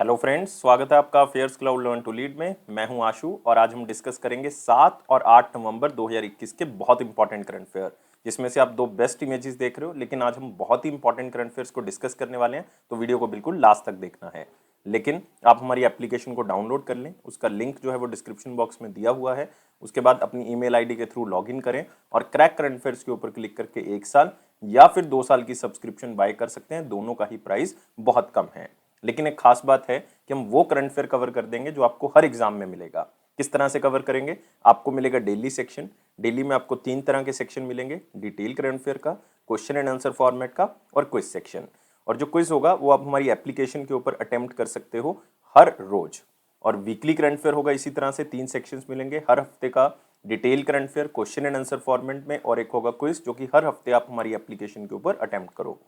Hello friends, स्वागत है आपका affairs cloud learn to lead में। मैं हूं आशु और आज हम डिस्कस करेंगे 7 और 8 नवंबर 2021 के बहुत इंपॉर्टेंट करंट अफेयर, जिसमें से आप दो बेस्ट इमेजेस देख रहे हो। लेकिन आज हम बहुत ही इंपॉर्टेंट करंट अफेयर्स को डिस्कस करने वाले हैं, तो वीडियो को बिल्कुल लास्ट तक देखना है। लेकिन आप हमारी एप्लीकेशन को डाउनलोड कर लें, उसका लिंक जो है वो डिस्क्रिप्शन बॉक्स में दिया हुआ है। उसके बाद अपनी ईमेल आईडी के थ्रू लॉगिन करें और क्रैक करंट अफेयर्स के ऊपर क्लिक करके 1 साल या फिर 2 साल की सब्सक्रिप्शन बाय कर सकते हैं। दोनों का ही प्राइस बहुत कम है। लेकिन एक खास बात है कि हम वो करंट अफेयर कवर कर देंगे जो आपको हर एग्जाम में मिलेगा। किस तरह से कवर करेंगे? आपको मिलेगा डेली सेक्शन। डेली में आपको 3 तरह के सेक्शन मिलेंगे: डिटेल करंट अफेयर का, क्वेश्चन एंड आंसर फॉर्मेट का और क्विज सेक्शन। और जो क्विज होगा वो आप हमारी एप्लीकेशन के ऊपर अटेम्प्ट कर सकते हो हर रोज। और वीकली करंट अफेयर होगा इसी तरह से 3 सेक्शंस मिलेंगे हर हफ्ते का: detail current affair, question and answer format में, और एक होगा क्विज जो कि हर हफ्ते आप हमारी एप्लीकेशन के ऊपर अटेम्प्ट करो।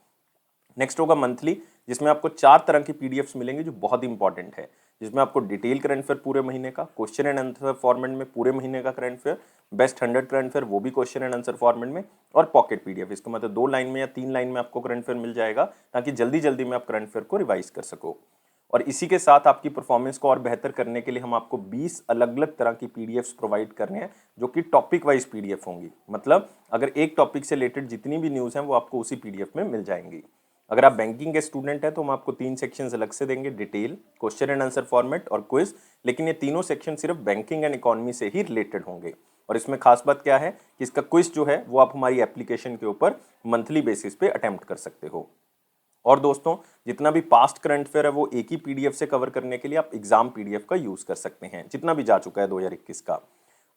नेक्स्ट होगा मंथली, जिसमें आपको 4 तरह की पीडीएफ्स मिलेंगे जो बहुत इंपॉर्टेंट है, जिसमें आपको डिटेल करंट अफेयर पूरे महीने का, क्वेश्चन एंड आंसर फॉर्मेट में पूरे महीने का current affair, best 100 current affair वो भी क्वेश्चन एंड आंसर फॉर्मेट में, और पॉकेट पीडीएफ। इसका मतलब 2 लाइन में या 3 लाइन में आपको करंट अफेयर मिल जाएगा, ताकि जल्दी जल्दी में आप करंट अफेयर को रिवाइज कर सको। और इसी के साथ आपकी परफॉर्मेंस को और बेहतर करने के लिए हम आपको 20 अलग अलग तरह की पीडीएफ्स प्रोवाइड कर रहे हैं, जो कि टॉपिक वाइज पीडीएफ होंगी। मतलब अगर एक टॉपिक से रिलेटेड जितनी भी न्यूज़ हैं वो आपको उसी पीडीएफ में मिल जाएंगी। अगर आप बैंकिंग के स्टूडेंट हैं तो हम आपको 3 सेक्शंस अलग से देंगे: detail, question and answer format और क्विज। लेकिन ये तीनों सेक्शन सिर्फ बैंकिंग एंड इकोनॉमी से ही रिलेटेड होंगे। और इसमें खास बात क्या है कि इसका क्विज जो है वो आप हमारी एप्लीकेशन के ऊपर मंथली बेसिस पे अटेम्प्ट कर सकते हो। और दोस्तों, जितना भी पास्ट करंट अफेयर है वो एक ही पीडीएफ से कवर करने के लिए आप एग्जाम पीडीएफ का यूज कर सकते हैं, जितना भी जा चुका है 2021 का।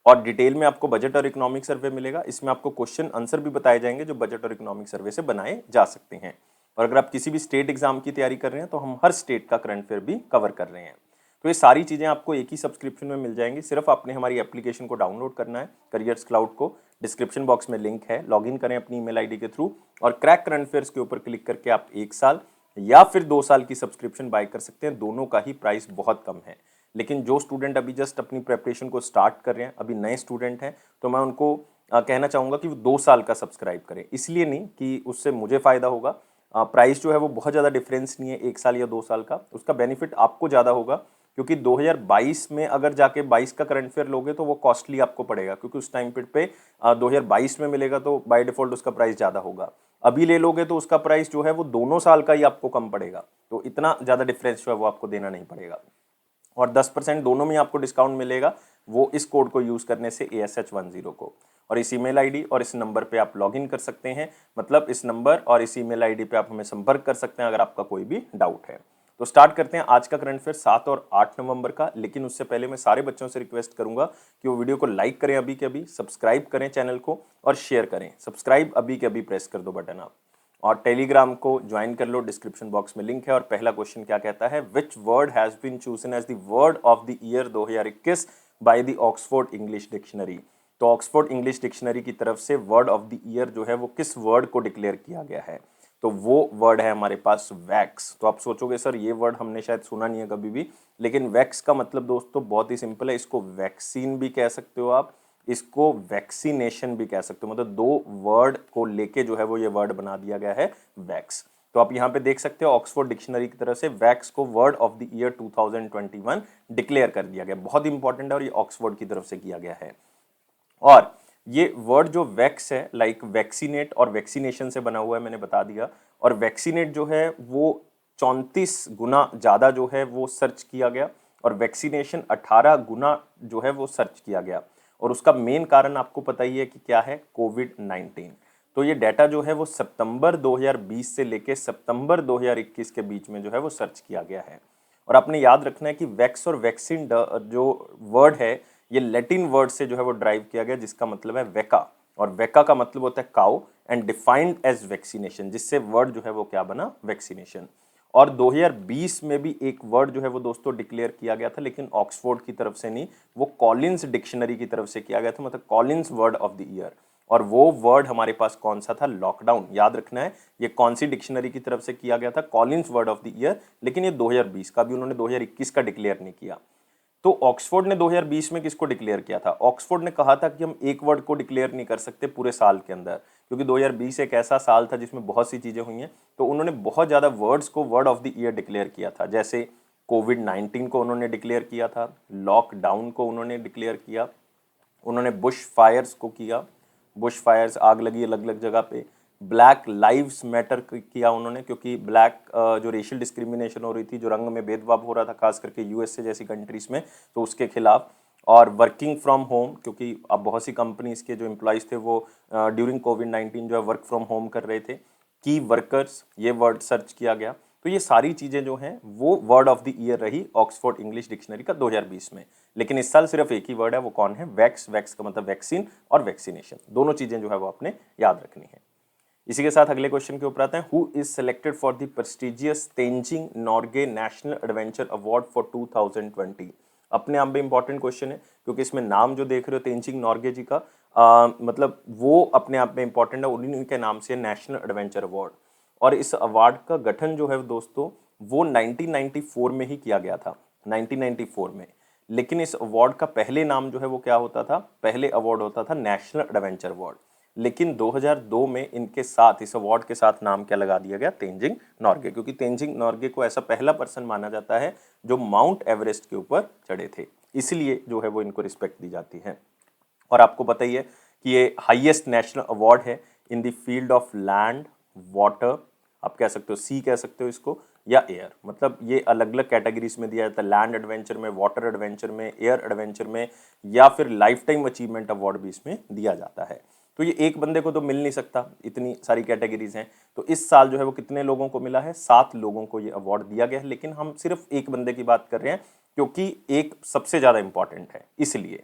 और डिटेल में आपको बजट और इकोनॉमिक सर्वे मिलेगा। इसमें आपको क्वेश्चन आंसर भी बताए जाएंगे जो बजट और इकोनॉमिक सर्वे से बनाए जा सकते हैं। और अगर आप किसी भी स्टेट एग्जाम की तैयारी कर रहे हैं तो हम हर स्टेट का करंट अफेयर भी कवर कर रहे हैं। तो ये सारी चीजें आपको एक ही सब्सक्रिप्शन में मिल जाएंगी। सिर्फ आपने हमारी एप्लीकेशन को डाउनलोड करना है, करियर्स क्लाउड को। डिस्क्रिप्शन बॉक्स में लिंक है, लॉगिन करें अपनी ईमेल आईडी के थ्रू और क्रैक करंट अफेयर्स के ऊपर क्लिक करके आप 1 साल या फिर 2 साल की सब्सक्रिप्शन बाय कर सकते हैं। दोनों का ही प्राइस बहुत कम है। लेकिन जो स्टूडेंट अभी जस्ट अपनी प्रेपरेशन को स्टार्ट कर रहे हैं, अभी नए स्टूडेंट हैं, तो मैं उनको कहना चाहूँगा कि वो 2 साल का सब्सक्राइब करें। इसलिए नहीं कि उससे मुझे फ़ायदा होगा, प्राइस जो है वो बहुत ज़्यादा डिफरेंस नहीं है 1 साल या 2 साल का। उसका बेनिफिट आपको ज़्यादा होगा, क्योंकि 2022 में अगर जाके 22 का करंट अफेयर लोगे तो वो कॉस्टली आपको पड़ेगा, क्योंकि उस टाइम पे 2022 में मिलेगा तो बाय डिफॉल्ट उसका प्राइस ज़्यादा होगा। अभी ले लोगे तो उसका प्राइस जो है वो दोनों साल का ही आपको कम पड़ेगा, तो इतना ज़्यादा डिफरेंस जो है वो आपको देना नहीं पड़ेगा। और 10% दोनों में आपको डिस्काउंट मिलेगा, वो इस कोड को यूज करने से ASH10 को। और इस ईमेल आईडी और इस नंबर पे आप लॉगिन कर सकते हैं। मतलब इस नंबर और इस ईमेल आईडी पे आप हमें संपर्क कर सकते हैं अगर आपका कोई भी डाउट है। तो स्टार्ट करते हैं आज का करंट अफेयर 7 और 8 नवंबर का। लेकिन उससे पहले मैं सारे बच्चों से रिक्वेस्ट करूंगा कि वो वीडियो को लाइक करें अभी के अभी, सब्सक्राइब करें चैनल को और शेयर करें। सब्सक्राइब अभी के अभी प्रेस कर दो बटन आप, और टेलीग्राम को ज्वाइन कर लो, डिस्क्रिप्शन बॉक्स में लिंक है। और पहला क्वेश्चन क्या कहता है: which word has been chosen as the word of the year 2021 by the Oxford English Dictionary. तो ऑक्सफोर्ड इंग्लिश डिक्शनरी की तरफ से वर्ड ऑफ द ईयर जो है वो किस वर्ड को डिक्लेयर किया गया है? तो वो वर्ड है हमारे पास वैक्स। तो आप सोचोगे सर ये वर्ड हमने शायद सुना नहीं है कभी भी, लेकिन वैक्स का मतलब दोस्तों बहुत ही सिंपल है। इसको वैक्सीन भी कह सकते हो आप, इसको वैक्सीनेशन भी कह सकते हो। मतलब 2 वर्ड को लेके जो है वो ये वर्ड बना दिया गया है वैक्स। तो आप यहाँ पे देख सकते हो ऑक्सफोर्ड डिक्शनरी की तरफ से वैक्स को word of the year 2021 declare कर दिया गया। बहुत इंपॉर्टेंट है और ये ऑक्सफोर्ड की तरफ से किया गया है। और ये वर्ड जो वैक्स है, लाइक वैक्सीनेट और वैक्सीनेशन से बना हुआ है, मैंने बता दिया। और वैक्सीनेट जो है वो 34 गुना ज़्यादा जो है वो सर्च किया गया, और वैक्सीनेशन 18 गुना जो है वो सर्च किया गया। और उसका मेन कारण आपको पता ही है कि क्या है, कोविड-19। तो ये डाटा जो है वो सितंबर 2020 से लेके सितंबर 2021 के बीच में जो है वो सर्च किया गया है। और आपने याद रखना है कि वैक्स और वैक्सीन जो वर्ड है ये लैटिन वर्ड से जो है वो ड्राइव किया गया, जिसका मतलब है वेका। और वेका का मतलब होता है cow and defined as vaccination, जिससे वर्ड जो है वो क्या बना, वैक्सीनेशन। और 2020 में भी एक वर्ड जो है वो दोस्तों डिक्लेयर किया गया था, लेकिन ऑक्सफोर्ड की तरफ से नहीं, वो कॉलिंस डिक्शनरी की तरफ से किया गया था, मतलब Collins word of the year. और वो वर्ड हमारे पास कौन सा था, लॉकडाउन। याद रखना है ये कौन सी डिक्शनरी की तरफ से किया गया था, Collins word of the year. लेकिन ये 2020 का भी, उन्होंने 2021 का डिक्लेयर नहीं किया। तो ऑक्सफोर्ड ने 2020 में किसको डिक्लेयर किया था? ऑक्सफोर्ड ने कहा था कि हम एक वर्ड को डिक्लेयर नहीं कर सकते पूरे साल के अंदर, क्योंकि 2020 एक ऐसा साल था जिसमें बहुत सी चीजें हुई हैं। तो उन्होंने बहुत ज्यादा वर्ड्स को word of the year declare किया था, जैसे कोविड-19 को उन्होंने डिक्लेयर किया था, लॉकडाउन को उन्होंने डिक्लेयर किया, उन्होंने बुश फायर्स को किया, बुश फायर्स आग लगी अलग अलग जगह पे, ब्लैक लाइव्स मैटर किया उन्होंने, क्योंकि ब्लैक जो रेशियल डिस्क्रिमिनेशन हो रही थी, जो रंग में भेदभाव हो रहा था खास करके यूएसए जैसी कंट्रीज में, तो उसके खिलाफ। और वर्किंग फ्रॉम होम, क्योंकि अब बहुत सी कंपनीज के जो एम्प्लॉयज़ थे वो ड्यूरिंग कोविड-19 जो है वर्क फ्रॉम होम कर रहे थे। की वर्कर्स, ये वर्ड सर्च किया गया। तो ये सारी चीज़ें जो हैं वो वर्ड ऑफ द ईयर रही ऑक्सफोर्ड इंग्लिश डिक्शनरी का 2020 में। लेकिन इस साल सिर्फ एक ही वर्ड है, वो कौन है? वैक्स। वैक्स का मतलब वैक्सीन और वैक्सीनेशन, दोनों चीज़ें जो है वो आपने याद रखनी है। इसी के साथ अगले क्वेश्चन के ऊपर आते हैं। Who is selected for the prestigious Tenzing Norgay national adventure award for 2020? अपने आप में इंपॉर्टेंट क्वेश्चन है, क्योंकि इसमें नाम जो देख रहे हो तेंजिंग नॉर्गे जी का, मतलब वो अपने आप में इंपॉर्टेंट है, उन्हीं के नाम से नेशनल एडवेंचर अवार्ड। और इस अवार्ड का गठन जो है दोस्तों वो 1994 में ही किया गया था, 1994 में। लेकिन इस अवार्ड का पहले नाम जो है वो क्या होता था? पहले अवार्ड होता था नेशनल एडवेंचर अवार्ड। लेकिन 2002 में इनके साथ, इस अवार्ड के साथ नाम क्या लगा दिया गया? तेंजिंग नॉर्गे, क्योंकि तेंजिंग नॉर्गे को ऐसा पहला पर्सन माना जाता है जो माउंट एवरेस्ट के ऊपर चढ़े थे, इसलिए जो है वो इनको रिस्पेक्ट दी जाती है। और आपको पता ही है कि ये हाईएस्ट नेशनल अवार्ड है in the field of land, water, आप कह सकते हो सी कह सकते हो इसको, या एयर। मतलब ये अलग अलग कैटेगरीज में दिया जाता है, लैंड एडवेंचर में, वाटर एडवेंचर में, एयर एडवेंचर में, या फिर लाइफ टाइम अचीवमेंट अवार्ड भी इसमें दिया जाता है। तो ये एक बंदे को तो मिल नहीं सकता, इतनी सारी कैटेगरीज हैं। तो इस साल जो है वो कितने लोगों को मिला है? 7 लोगों को ये अवार्ड दिया गया है। लेकिन हम सिर्फ एक बंदे की बात कर रहे हैं, क्योंकि एक सबसे ज्यादा इंपॉर्टेंट है इसलिए।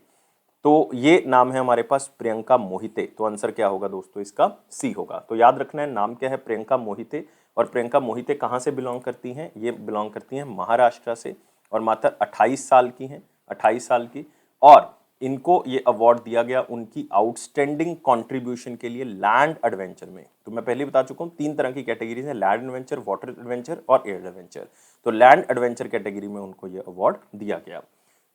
तो ये नाम है हमारे पास प्रियंका मोहिते। तो आंसर क्या होगा दोस्तों? इसका सी होगा। तो याद रखना है, नाम क्या है? प्रियंका मोहिते। और प्रियंका मोहिते कहाँ से बिलोंग करती हैं? ये बिलोंग करती हैं महाराष्ट्र से, और मात्र 28 साल की हैं, 28 साल की। और इनको ये अवार्ड दिया गया उनकी आउटस्टैंडिंग कंट्रीब्यूशन के लिए लैंड एडवेंचर में। तो मैं पहले बता चुका हूँ 3 तरह की कैटेगरीज हैं, लैंड एडवेंचर, वाटर एडवेंचर और एयर एडवेंचर। तो लैंड एडवेंचर कैटेगरी में उनको ये अवार्ड दिया गया।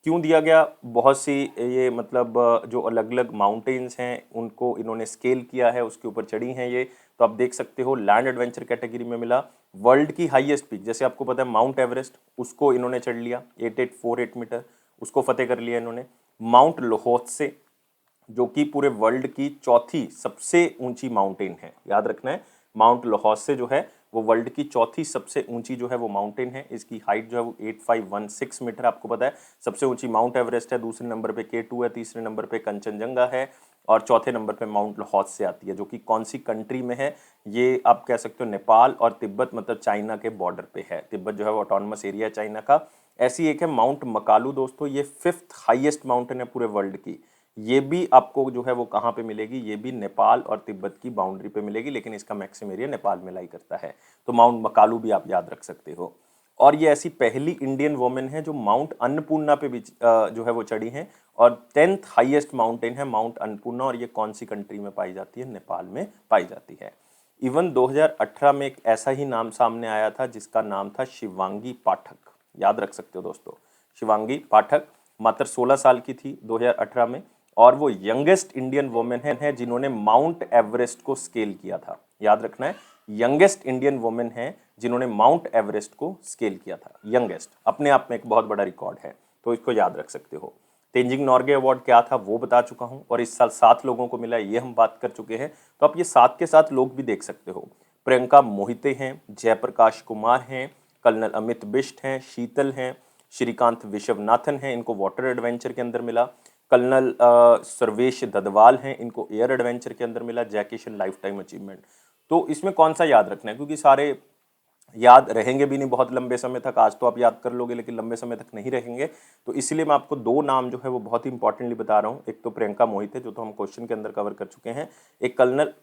क्यों दिया गया? बहुत सी ये मतलब जो अलग अलग माउंटेन्स हैं उनको इन्होंने स्केल किया है, उसके ऊपर चढ़ी हैं ये। तो आप देख सकते हो लैंड एडवेंचर कैटेगरी में मिला वर्ल्ड की हाईएस्ट पीक, जैसे आपको पता है माउंट एवरेस्ट, उसको इन्होंने चढ़ लिया 8848 मीटर, उसको फतेह कर लिया इन्होंने। माउंट लोहोत्से, जो कि पूरे वर्ल्ड की चौथी सबसे ऊंची माउंटेन है, याद रखना है, माउंट लोहोत्से जो है वो वर्ल्ड की चौथी सबसे ऊंची जो है वो माउंटेन है। इसकी हाइट जो है वो 8516 मीटर, आपको पता है। सबसे ऊंची माउंट एवरेस्ट है, दूसरे नंबर पे K2 है, तीसरे नंबर पे कंचनजंगा है, और चौथे नंबर पे माउंट लोहोत्से आती है, जो कि कौन सी कंट्री में है? ये आप कह सकते हो नेपाल और तिब्बत, मतलब चाइना के बॉर्डर पे है। तिब्बत जो है वो ऑटोनमस एरिया है चाइना का। ऐसी एक है माउंट मकालू दोस्तों, ये 5th हाईएस्ट माउंटेन है पूरे वर्ल्ड की। ये भी आपको जो है वो कहाँ पे मिलेगी? ये भी नेपाल और तिब्बत की बाउंड्री पे मिलेगी, लेकिन इसका मैक्सिमम एरिया नेपाल में लाई करता है। तो माउंट मकालू भी आप याद रख सकते हो। और ये ऐसी पहली इंडियन वुमेन है जो माउंट अन्नपूर्णा पे भी जो है वो चढ़ी हैं। और 10th हाईएस्ट माउंटेन है माउंट अन्नपूर्णा, और ये कौन सी कंट्री में पाई जाती है? नेपाल में पाई जाती है। इवन 2018 में एक ऐसा ही नाम सामने आया था जिसका नाम था शिवांगी पाठक, याद रख सकते हो दोस्तों। शिवांगी पाठक मात्र 16 साल की थी 2018 में, और वो यंगेस्ट इंडियन वुमेन है जिन्होंने माउंट एवरेस्ट को स्केल किया था। याद रखना है, यंगेस्ट इंडियन वुमेन है जिन्होंने माउंट एवरेस्ट को स्केल किया था। यंगेस्ट अपने आप में एक बहुत बड़ा रिकॉर्ड है, तो इसको याद रख सकते हो। तेंजिंग नॉर्गे अवार्ड क्या था वो बता चुका हूं, और इस साल 7 लोगों को मिला, ये हम बात कर चुके हैं। तो आप ये 7 के 7 लोग भी देख सकते हो। प्रियंका मोहिते हैं, जयप्रकाश कुमार हैं, कर्नल अमित बिष्ट हैं, शीतल हैं, श्रीकांत विश्वनाथन हैं, इनको वाटर एडवेंचर के अंदर मिला। कर्नल सर्वेश ददवाल हैं, इनको एयर एडवेंचर के अंदर मिला। Jaikishan life time achievement. तो इसमें कौन सा याद रखना है? क्योंकि सारे याद रहेंगे भी नहीं बहुत लंबे समय तक। आज तो आप याद कर लोगे, लेकिन लंबे समय तक नहीं रहेंगे। तो इसलिए मैं आपको 2 नाम जो है वो बहुत ही इंपॉर्टेंटली बता रहा हूँ। एक तो प्रियंका मोहिते, जो तो हम क्वेश्चन के अंदर कवर कर चुके हैं। एक कर्नल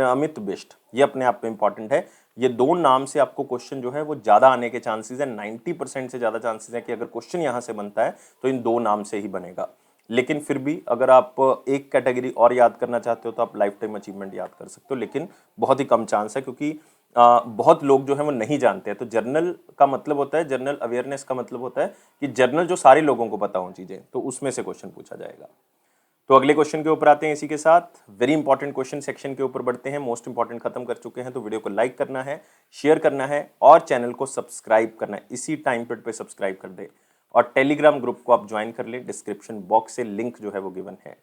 अमित बिष्ट, ये अपने आप में इंपॉर्टेंट है। ये 2 नाम से आपको क्वेश्चन जो है वो ज्यादा आने के चांसेस है, 90% से ज्यादा चांसेस है कि अगर क्वेश्चन यहाँ से बनता है तो इन 2 नाम से ही बनेगा। लेकिन फिर भी अगर आप एक कैटेगरी और याद करना चाहते हो तो आप लाइफ टाइम अचीवमेंट याद कर सकते हो, लेकिन बहुत ही कम चांस है, क्योंकि बहुत लोग जो है वो नहीं जानते हैं। तो जर्नल का मतलब होता है, जर्नल अवेयरनेस का मतलब होता है कि जर्नल जो सारे लोगों को पता हो चीजें, तो उसमें से क्वेश्चन पूछा जाएगा। तो अगले क्वेश्चन के ऊपर आते हैं। इसी के साथ वेरी इंपॉर्टेंट क्वेश्चन सेक्शन के ऊपर बढ़ते हैं। मोस्ट इंपॉर्टेंट खत्म कर चुके हैं, तो वीडियो को लाइक करना है, शेयर करना है और चैनल को सब्सक्राइब करना है। इसी टाइम पीरियड पे सब्सक्राइब कर दे और टेलीग्राम ग्रुप को आप ज्वाइन कर ले, डिस्क्रिप्शन बॉक्स से लिंक जो है वो गिवन है।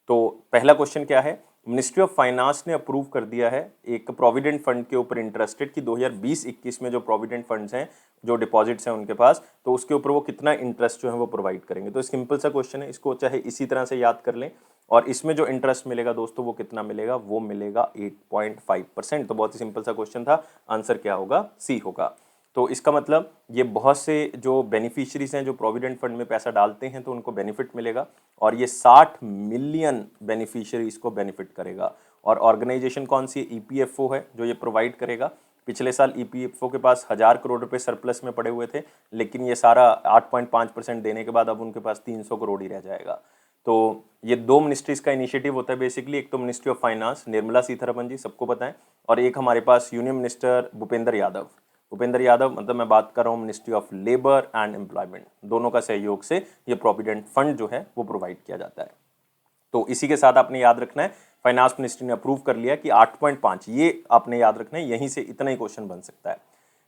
तो पहला क्वेश्चन क्या है, मिनिस्ट्री ऑफ फाइनेंस ने अप्रूव कर दिया है एक प्रोविडेंट फंड के ऊपर इंटरेस्टेड कि 2020-21 में जो प्रोविडेंट फंड्स हैं, जो डिपॉजिट्स हैं उनके पास, तो उसके ऊपर वो कितना इंटरेस्ट जो है वो प्रोवाइड करेंगे। तो सिंपल सा क्वेश्चन है, इसको चाहे इसी तरह से याद कर लें और इसमें जो इंटरेस्ट मिलेगा दोस्तों वो कितना मिलेगा, वो मिलेगा 8.5%। तो बहुत ही सिंपल सा क्वेश्चन था, आंसर क्या होगा, सी होगा। तो इसका मतलब ये बहुत से जो बेनिफिशियरीज हैं जो प्रोविडेंट फंड में पैसा डालते हैं तो उनको बेनिफिट मिलेगा और ये 60 मिलियन बेनिफिशियरीज को बेनिफिट करेगा। और ऑर्गेनाइजेशन कौन सी है, ईपीएफओ है जो ये प्रोवाइड करेगा। पिछले साल ईपीएफओ के पास 1000 करोड़ रुपए सरप्लस में पड़े हुए थे, लेकिन ये सारा 8.5% देने के बाद अब उनके पास 300 करोड़ ही रह जाएगा। तो ये दो मिनिस्ट्रीज का इनिशिएटिव होता है बेसिकली, एक तो ministry of finance Nirmala Sitharaman ji, सबको पता है, और एक हमारे पास यूनियन मिनिस्टर भूपेंद्र यादव। भूपेंद्र यादव मतलब मैं बात कर रहा हूँ ministry of labour and employment, दोनों का सहयोग से ये प्रोविडेंट फंड जो है वो प्रोवाइड किया जाता है। तो इसी के साथ आपने याद रखना है, फाइनेंस मिनिस्ट्री ने अप्रूव कर लिया कि 8.5, ये आपने याद रखना है, यहीं से इतना ही क्वेश्चन बन सकता है।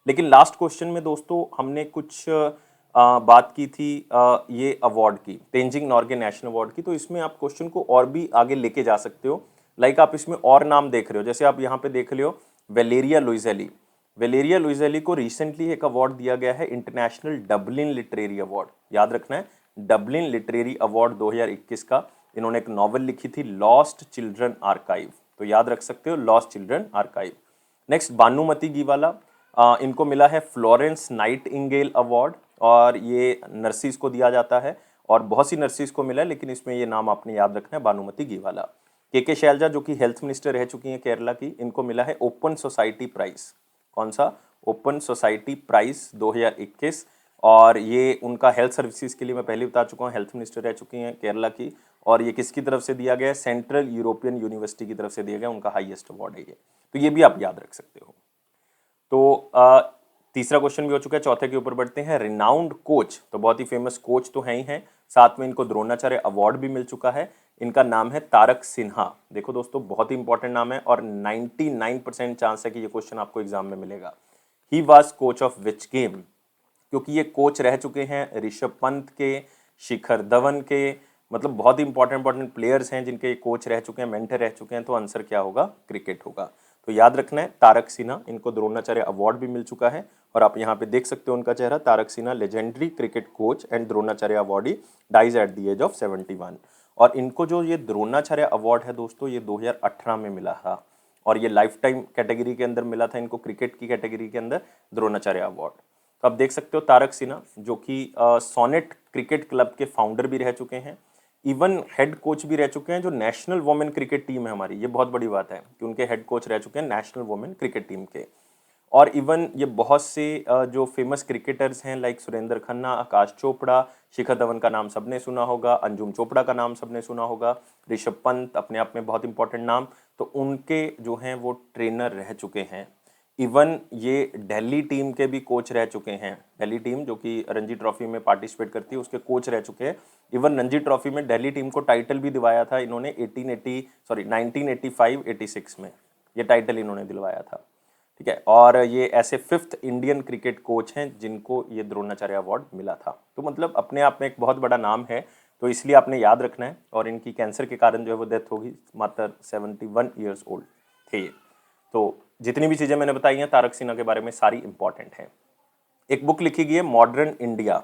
लेकिन लास्ट क्वेश्चन में दोस्तों हमने कुछ बात की थी ये अवार्ड की, तेंजिंग नॉर्गे नेशनल अवार्ड की। तो इसमें आप क्वेश्चन को और भी आगे लेके जा सकते हो। लाइक आप इसमें और नाम देख रहे हो, जैसे आप यहाँ पे देख रहे हो वेलेरिया लुइसेली। वेलेरिया लुइसेली को रिसेंटली एक अवार्ड दिया गया है, इंटरनेशनल डबलिन लिटरेरी अवार्ड। याद रखना है, डबलिन लिटरेरी अवार्ड 2021 का। इन्होंने एक नॉवल लिखी थी लॉस्ट चिल्ड्रन आर्काइव, तो याद रख सकते हो lost children archive. Next Bhanumati गीवाला, इनको मिला है फ्लोरेंस नाइटिंगेल अवार्ड और ये नर्सिस को दिया जाता है और बहुत सी नर्सिस को मिला है, लेकिन इसमें ये नाम आपने याद रखना है, भानुमति गीवाला। के शैलजा जो कि हेल्थ मिनिस्टर रह चुकी हैं केरला की, इनको मिला है ओपन सोसाइटी प्राइज। कौन सा, ओपन सोसाइटी प्राइज 2021, और ये उनका हेल्थ सर्विसेज के लिए मैं पहले बता चुका हूँ, हेल्थ मिनिस्टर रह चुकी हैं केरला की। और ये किसकी तरफ से दिया गया है, सेंट्रल यूरोपियन यूनिवर्सिटी की तरफ से दिया गया, उनका हाईएस्ट अवार्ड है ये। तो ये भी आप याद रख सकते हो। तो तीसरा क्वेश्चन भी हो चुका है, चौथे के ऊपर बढ़ते हैं। रिनाउंड कोच, तो बहुत ही फेमस कोच तो है ही हैं, साथ में इनको द्रोणाचार्य अवार्ड भी मिल चुका है। इनका नाम है तारक सिन्हा। देखो दोस्तों बहुत ही इंपॉर्टेंट नाम है और 99% चांस है कि ये क्वेश्चन आपको एग्जाम में मिलेगा। He was coach of which game, क्योंकि ये कोच रह चुके हैं ऋषभ पंत के, शिखर धवन के, मतलब बहुत ही इंपॉर्टेंट प्लेयर्स हैं जिनके कोच रह चुके हैं, मेंटर रह चुके हैं। तो आंसर क्या होगा, क्रिकेट होगा। तो याद रखना है तारक सिन्हा, इनको द्रोणाचार्य अवार्ड भी मिल चुका है और आप यहाँ पे देख सकते हो उनका चेहरा। Tarak Sinha legendary cricket coach and Dronacharya awardee, dies at the age of 71। और इनको जो ये द्रोणाचार्य अवार्ड है दोस्तों, ये 2018 में मिला था और ये लाइफ टाइम कैटेगरी के अंदर मिला था इनको, क्रिकेट की कैटेगरी के अंदर द्रोणाचार्य अवार्ड। तो आप देख सकते हो तारक सिन्हा जो कि सोनेट क्रिकेट क्लब के फाउंडर भी रह चुके हैं, इवन हेड कोच भी रह चुके हैं जो नेशनल वुमेन क्रिकेट टीम है हमारी। ये बहुत बड़ी बात है कि उनके हेड कोच रह चुके हैं नेशनल वुमेन क्रिकेट टीम के। और इवन ये बहुत से जो फेमस क्रिकेटर्स हैं लाइक सुरेंद्र खन्ना, आकाश चोपड़ा, शिखर धवन का नाम सबने सुना होगा, अंजुम चोपड़ा का नाम सबने सुना होगा, ऋषभ पंत अपने आप में बहुत इंपॉर्टेंट नाम, तो उनके जो हैं वो ट्रेनर रह चुके हैं। इवन ये दिल्ली टीम के भी कोच रह चुके हैं, दिल्ली टीम जो कि रणजी ट्रॉफी में पार्टिसिपेट करती है उसके कोच रह चुके हैं। इवन रणजी ट्रॉफी में दिल्ली टीम को टाइटल भी दिलवाया था इन्होंने 1985-86 में, ये टाइटल इन्होंने दिलवाया था। ठीक है, और ये ऐसे 5th इंडियन क्रिकेट कोच हैं जिनको ये द्रोणाचार्य अवार्ड मिला था। तो मतलब अपने आप में एक बहुत बड़ा नाम है, तो इसलिए आपने याद रखना है। और इनकी कैंसर के कारण जो है वो डेथ होगी, मात्र 71 ईयर्स ओल्ड थे ये। तो जितनी भी चीज़ें मैंने बताई हैं तारक सिन्हा के बारे में सारी इंपॉर्टेंट हैं। एक बुक लिखी गई है modern India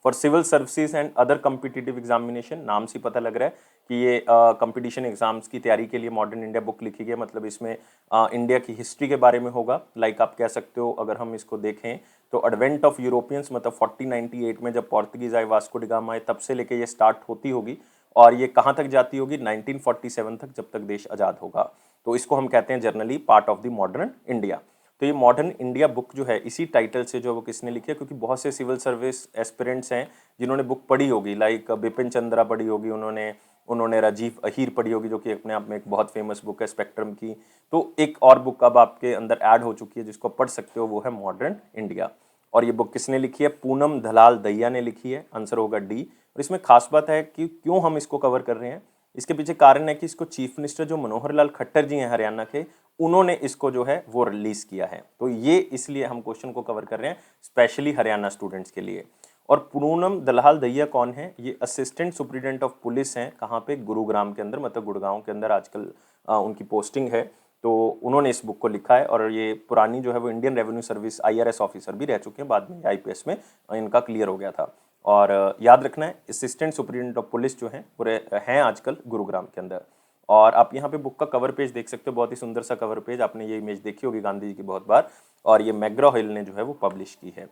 for civil services and other competitive examination, नाम से पता लग रहा है कि ये कंपटीशन एग्जाम्स की तैयारी के लिए मॉडर्न इंडिया बुक लिखी गई है। मतलब इसमें इंडिया की हिस्ट्री के बारे में होगा। लाइक आप कह सकते हो अगर हम इसको देखें तो एडवेंट ऑफ यूरोपियंस, मतलब 1498 में जब पोर्तुगीज आए, वास्को डी गामा आए, तब से लेके ये स्टार्ट होती होगी और ये कहाँ तक जाती होगी, 1947 तक, जब तक देश आज़ाद होगा। तो इसको हम कहते हैं generally part of the modern India. तो ये मॉडर्न इंडिया बुक जो है इसी टाइटल से जो वो किसने लिखी है, क्योंकि बहुत से सिविल सर्विस एस्पिरेंट्स हैं जिन्होंने बुक पढ़ी होगी, लाइक बिपिन चंद्रा पढ़ी होगी उन्होंने राजीव अहीर पढ़ी होगी जो कि अपने आप में एक बहुत फेमस बुक है स्पेक्ट्रम की। तो एक और बुक अब आपके अंदर ऐड हो चुकी है जिसको पढ़ सकते हो, वो है मॉडर्न इंडिया। और ये बुक किसने लिखी है, पूनम धलाल दहिया ने लिखी है, आंसर होगा डी। और इसमें खास बात है कि क्यों हम इसको कवर कर रहे हैं, इसके पीछे कारण है कि इसको चीफ मिनिस्टर जो मनोहर लाल खट्टर जी हैं हरियाणा के, उन्होंने इसको जो है वो रिलीज किया है। तो ये इसलिए हम क्वेश्चन को कवर कर रहे हैं स्पेशली हरियाणा स्टूडेंट्स के लिए। और पूनम दलाल दहिया कौन है? ये असिस्टेंट सुप्रिटेंडेंट ऑफ पुलिस हैं, कहाँ पे? गुरुग्राम के अंदर, मतलब गुड़गांव के अंदर आजकल उनकी पोस्टिंग है। तो उन्होंने इस बुक को लिखा है और ये पुरानी जो है वो Indian revenue service IRS officer भी रह चुके हैं, बाद में IPS में इनका क्लियर हो गया था। और याद रखना है असिस्टेंट सुप्रिटेंडेंट ऑफ पुलिस जो हैं पूरे हैं आजकल गुरुग्राम के अंदर। और आप यहाँ पे बुक का कवर पेज देख सकते हो, बहुत ही सुंदर सा कवर पेज, आपने ये इमेज देखी होगी गांधी जी की बहुत बार, और ये मैग्रा हिल ने जो है वो पब्लिश की है।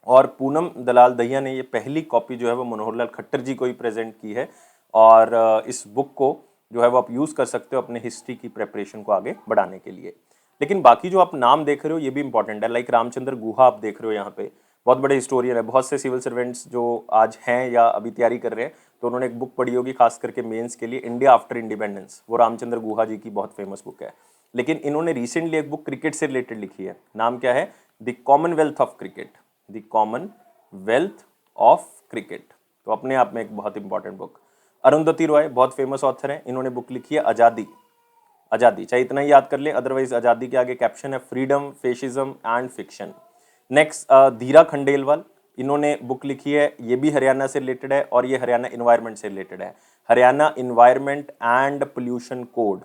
और पूनम दलाल दहिया ने ये पहली कॉपी जो है वो मनोहर लाल खट्टर जी को ही प्रेजेंट की है। और इस बुक को जो है वो आप यूज़ कर सकते हो अपने हिस्ट्री की प्रेपरेशन को आगे बढ़ाने के लिए। लेकिन बाकी जो आप नाम देख रहे हो ये भी इंपॉर्टेंट है, लाइक रामचंद्र गुहा आप देख रहे हो यहाँ पे, बहुत बड़े हिस्टोरियन है। बहुत से सिविल सर्वेंट्स जो आज हैं या अभी तैयारी कर रहे हैं, तो उन्होंने एक बुक पढ़ी होगी खास करके मेंस के लिए, इंडिया आफ्टर इंडिपेंडेंस, वो रामचंद्र गुहा जी की बहुत फेमस बुक है। लेकिन इन्होंने रिसेंटली एक बुक क्रिकेट से रिलेटेड लिखी है, नाम क्या है? The Commonwealth of cricket, the Commonwealth of cricket. तो अपने आप में एक बहुत इंपॉर्टेंट बुक। अरुंधति रॉय बहुत फेमस ऑथर है, इन्होंने बुक लिखी है आज़ादी। आज़ादी, चाहे इतना ही याद कर ले, अदरवाइज आज़ादी के आगे कैप्शन है फ्रीडम, फेशिज्म एंड फिक्शन। नेक्स्ट धीरा खंडेलवाल, इन्होंने बुक लिखी है, ये भी हरियाणा से रिलेटेड है और ये हरियाणा इन्वायरमेंट से रिलेटेड है, Haryana environment and pollution code.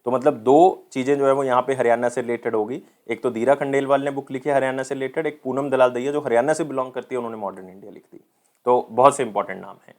तो मतलब दो चीज़ें जो है वो यहाँ पे हरियाणा से रिलेटेड होगी। एक तो धीरा खंडेलवाल ने बुक लिखी है हरियाणा से रिलेटेड, एक पूनम दलाल दहिया जो हरियाणा से बिलोंग करती है, उन्होंने मॉडर्न इंडिया लिख दी। तो बहुत से इंपॉर्टेंट नाम है।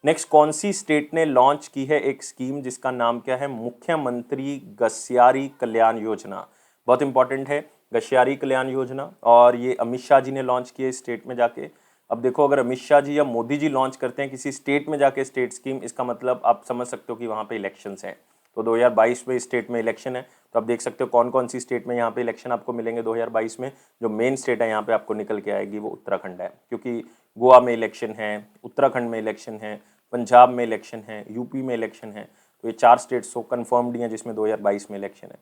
नेक्स्ट, कौन सी स्टेट ने लॉन्च की है एक स्कीम जिसका नाम क्या है? मुख्यमंत्री गस्यारी कल्याण योजना। बहुत इंपॉर्टेंट है गस्यारी कल्याण योजना, और ये अमित शाह जी ने लॉन्च की है स्टेट में जाके। अब देखो, अगर अमित शाह जी या मोदी जी लॉन्च करते हैं किसी स्टेट में जाके स्टेट स्कीम, इसका मतलब आप समझ सकते हो कि वहाँ पे इलेक्शंस हैं। तो 2022 में स्टेट में इलेक्शन है, तो आप देख सकते हो कौन कौन सी स्टेट में यहाँ पे इलेक्शन आपको मिलेंगे 2022 में। जो मेन स्टेट है यहाँ पे आपको निकल के आएगी वो उत्तराखंड है, क्योंकि गोवा में इलेक्शन है, उत्तराखंड में इलेक्शन है, पंजाब में इलेक्शन है, यूपी में इलेक्शन है। तो ये 4 स्टेट्स तो कन्फर्म्ड ही हैं जिसमें 2022 में इलेक्शन है।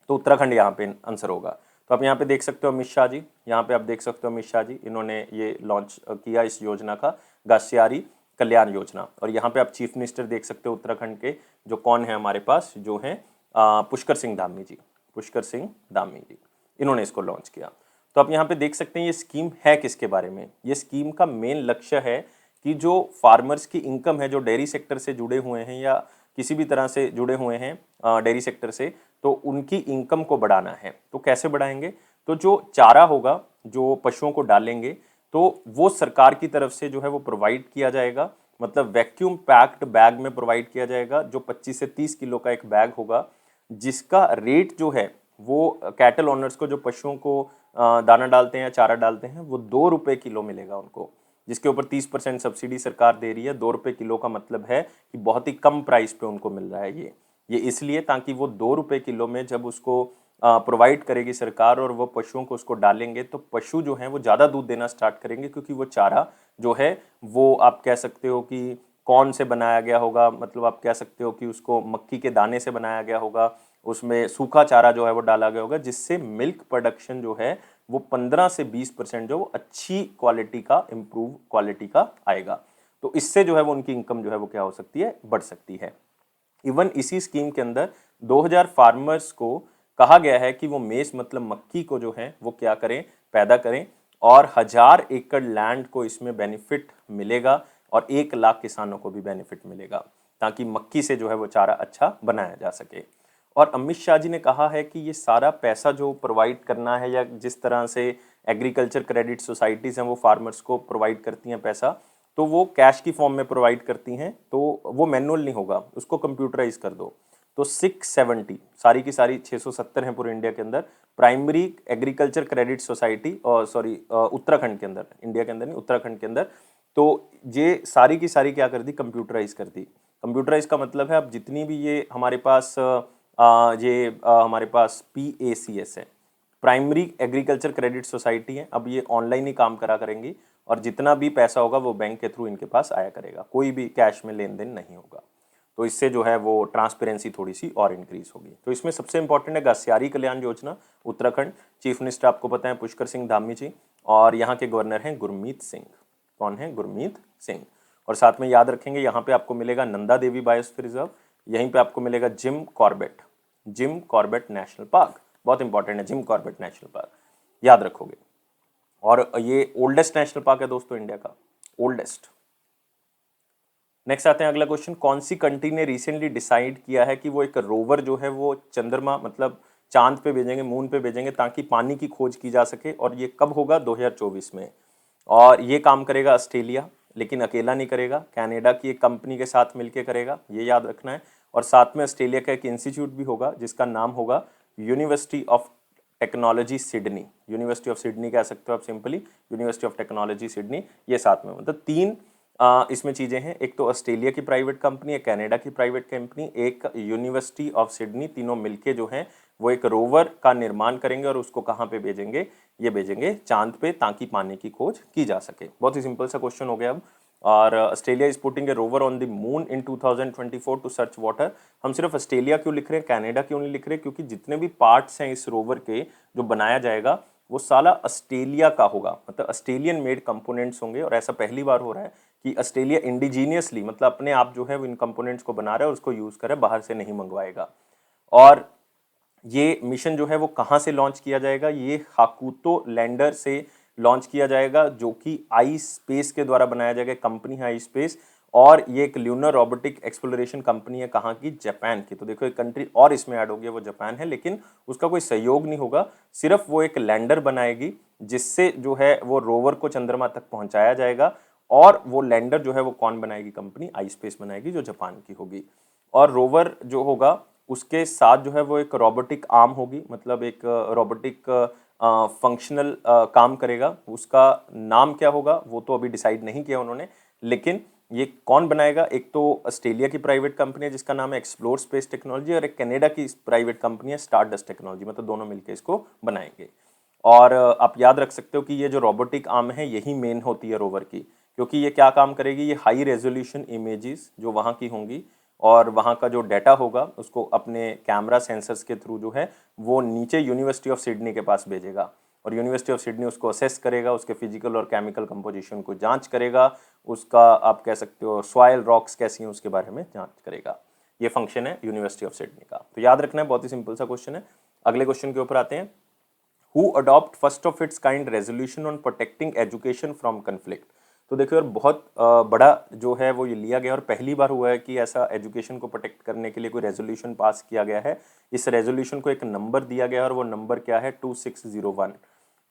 तो उत्तराखंड यहाँ पे आंसर होगा। तो आप यहाँ पे देख सकते हो अमित शाह जी, यहाँ पे आप देख सकते हो अमित शाह जी, इन्होंने ये लॉन्च किया इस योजना का, गस्यारी कल्याण योजना। और यहाँ पे आप चीफ मिनिस्टर देख सकते हो उत्तराखंड के, जो कौन है हमारे पास, जो हैं पुष्कर सिंह धामी जी, पुष्कर सिंह धामी जी, इन्होंने इसको लॉन्च किया। तो आप यहाँ पे देख सकते हैं ये स्कीम है किसके बारे में। ये स्कीम का मेन लक्ष्य है कि जो फार्मर्स की इनकम है, जो डेयरी सेक्टर से जुड़े हुए हैं या किसी भी तरह से जुड़े हुए हैं डेयरी सेक्टर से, तो उनकी इनकम को बढ़ाना है। तो कैसे बढ़ाएंगे? तो जो चारा होगा जो पशुओं को डालेंगे, तो वो सरकार की तरफ से जो है वो प्रोवाइड किया जाएगा, मतलब वैक्यूम पैक्ड बैग में प्रोवाइड किया जाएगा, जो 25 से 30 किलो का एक बैग होगा, जिसका रेट जो है वो कैटल ओनर्स को, जो पशुओं को दाना डालते हैं या चारा डालते हैं, वो 2 रुपये किलो मिलेगा उनको, जिसके ऊपर 30% सब्सिडी सरकार दे रही है। 2 रुपये किलो का मतलब है कि बहुत ही कम प्राइस पे उनको मिल रहा है ये इसलिए ताकि वो 2 रुपये किलो में जब उसको प्रोवाइड करेगी सरकार और वो पशुओं को उसको डालेंगे, तो पशु जो हैं वो ज़्यादा दूध देना स्टार्ट करेंगे, क्योंकि वो चारा जो है वो आप कह सकते हो कि कौन से बनाया गया होगा, मतलब आप कह सकते हो कि उसको मक्की के दाने से बनाया गया होगा, उसमें सूखा चारा जो है वो डाला गया होगा, जिससे मिल्क प्रोडक्शन जो है वो 15 से 20% जो अच्छी क्वालिटी का, इम्प्रूव क्वालिटी का आएगा। तो इससे जो है वो उनकी इनकम जो है वो क्या हो सकती है? बढ़ सकती है। इवन इसी स्कीम के अंदर 2000 फार्मर्स को कहा गया है कि वो मेज मतलब मक्की को जो है वो क्या करें? पैदा करें, और 1000 एकड़ लैंड को इसमें बेनिफिट मिलेगा और 1 लाख किसानों को भी बेनिफिट मिलेगा, ताकि मक्की से जो है वो चारा अच्छा बनाया जा सके। और अमित शाह जी ने कहा है कि ये सारा पैसा जो प्रोवाइड करना है, या जिस तरह से एग्रीकल्चर क्रेडिट सोसाइटीज़ हैं वो फार्मर्स को प्रोवाइड करती हैं पैसा, तो वो कैश की फॉर्म में प्रोवाइड करती हैं, तो वो मैनुअल नहीं होगा, उसको कंप्यूटराइज कर दो। तो 670 सारी की सारी 670 हैं पूरे इंडिया के अंदर प्राइमरी एग्रीकल्चर क्रेडिट सोसाइटी, और सॉरी उत्तराखंड के अंदर, इंडिया के अंदर नहीं, उत्तराखंड के अंदर। तो ये सारी की सारी क्या कर दी? कंप्यूटराइज कर दी। कंप्यूटराइज का मतलब है अब जितनी भी ये हमारे पास हमारे पास PACS है, प्राइमरी एग्रीकल्चर क्रेडिट सोसाइटी है, अब ये ऑनलाइन ही काम करा करेंगी, और जितना भी पैसा होगा वो बैंक के थ्रू इनके पास आया करेगा, कोई भी कैश में लेन देन नहीं होगा। तो इससे जो है वो ट्रांसपेरेंसी थोड़ी सी और इंक्रीज होगी। तो इसमें सबसे इंपॉर्टेंट है गस्यारी कल्याण योजना, उत्तराखंड। चीफ मिनिस्टर आपको पता है पुष्कर सिंह धामी जी, और यहाँ के गवर्नर हैं गुरमीत सिंह। कौन है? गुरमीत सिंह। और साथ में याद रखेंगे यहाँ पे आपको मिलेगा नंदा देवी बायोस्फीयर रिजर्व, यहीं पे आपको मिलेगा जिम कॉर्बेट नेशनल पार्क, बहुत इंपॉर्टेंट है जिम कॉर्बेट नेशनल पार्क, याद रखोगे। और ये ओल्डेस्ट नेशनल पार्क है दोस्तों इंडिया का, ओल्डेस्ट। नेक्स्ट आते हैं अगला क्वेश्चन, कौन सी कंट्री ने रिसेंटली डिसाइड किया है कि वो एक रोवर जो है वो चंद्रमा मतलब चांद पे भेजेंगे, मून पे भेजेंगे ताकि पानी की खोज की जा सके, और ये कब होगा 2024 में। और ये काम करेगा ऑस्ट्रेलिया, लेकिन अकेला नहीं करेगा, कनाडा की एक कंपनी के साथ मिलकर करेगा, ये याद रखना है। और साथ में ऑस्ट्रेलिया का एक इंस्टीट्यूट भी होगा जिसका नाम होगा university of technology Sydney, university of Sydney कह सकते हो आप simply, university of technology Sydney, ये साथ में मतलब तीन इसमें चीज़ें हैं, एक तो ऑस्ट्रेलिया की प्राइवेट कंपनी, एक कनाडा की प्राइवेट कंपनी, एक यूनिवर्सिटी ऑफ सिडनी, तीनों मिलके जो हैं वो एक रोवर का निर्माण करेंगे और उसको कहाँ पे भेजेंगे, ये भेजेंगे चांद पे ताकि पानी की खोज की जा सके। बहुत ही सिंपल सा क्वेश्चन हो गया अब। और Australia is putting a rover on the moon in 2024 to search water. हम सिर्फ ऑस्ट्रेलिया क्यों लिख रहे हैं, कनाडा क्यों नहीं लिख रहे, क्योंकि जितने भी पार्ट्स हैं इस रोवर के जो बनाया जाएगा वो साला ऑस्ट्रेलिया का होगा, मतलब ऑस्ट्रेलियन मेड कंपोनेंट्स होंगे। और ऐसा पहली बार हो रहा है कि ऑस्ट्रेलिया इंडिजीनियसली मतलब अपने आप जो है वो इन कंपोनेंट्स को बना रहा है और उसको यूज़ कर रहा है, बाहर से नहीं मंगवाएगा। और ये मिशन जो है वो कहाँ से लॉन्च किया जाएगा, ये हाकुतो लैंडर से लॉन्च किया जाएगा जो कि आई स्पेस के द्वारा बनाया जाएगा, कंपनी है आई स्पेस, और ये एक ल्यूनर रोबोटिक एक्सप्लोरेशन कंपनी है, कहाँ की, जापान की। तो देखो एक कंट्री और इसमें ऐड हो गया, वो जापान है, लेकिन उसका कोई सहयोग नहीं होगा, सिर्फ वो एक लैंडर बनाएगी जिससे जो है वो रोवर को चंद्रमा तक पहुंचाया जाएगा। और वो लैंडर जो है वो कौन बनाएगी, कंपनी आई स्पेस बनाएगी जो जापान की होगी। और रोवर जो होगा उसके साथ जो है वो एक रोबोटिक आर्म होगी, मतलब एक रोबोटिक फंक्शनल काम करेगा। उसका नाम क्या होगा वो तो अभी डिसाइड नहीं किया उन्होंने, लेकिन ये कौन बनाएगा, एक तो ऑस्ट्रेलिया की प्राइवेट कंपनी है जिसका नाम है एक्सप्लोर स्पेस टेक्नोलॉजी, और एक कनाडा की प्राइवेट कंपनी है स्टारडस्ट टेक्नोलॉजी, मतलब दोनों मिलकर इसको बनाएंगे। और आप याद रख सकते हो कि ये जो रोबोटिक आर्म है यही मेन होती है रोवर की, क्योंकि ये क्या काम करेगी, ये हाई रेजोल्यूशन इमेजेस जो वहाँ की होंगी और वहाँ का जो डाटा होगा उसको अपने कैमरा सेंसर्स के थ्रू जो है वो नीचे यूनिवर्सिटी ऑफ सिडनी के पास भेजेगा, और यूनिवर्सिटी ऑफ सिडनी उसको असेस करेगा, उसके फिजिकल और केमिकल कंपोजिशन को जांच करेगा, उसका आप कह सकते हो सॉइल रॉक्स कैसी हैं उसके बारे में जांच करेगा। ये फंक्शन है यूनिवर्सिटी ऑफ सिडनी का, तो याद रखना है, बहुत ही सिंपल सा क्वेश्चन है। अगले क्वेश्चन के ऊपर आते हैं, who adopt first of its kind resolution on protecting education from conflict. तो देखिए और बहुत बड़ा जो है वो ये लिया गया और पहली बार हुआ है कि ऐसा एजुकेशन को प्रोटेक्ट करने के लिए कोई रेजोल्यूशन पास किया गया है। इस रेजोल्यूशन को एक नंबर दिया गया है और वो नंबर क्या है, 2601।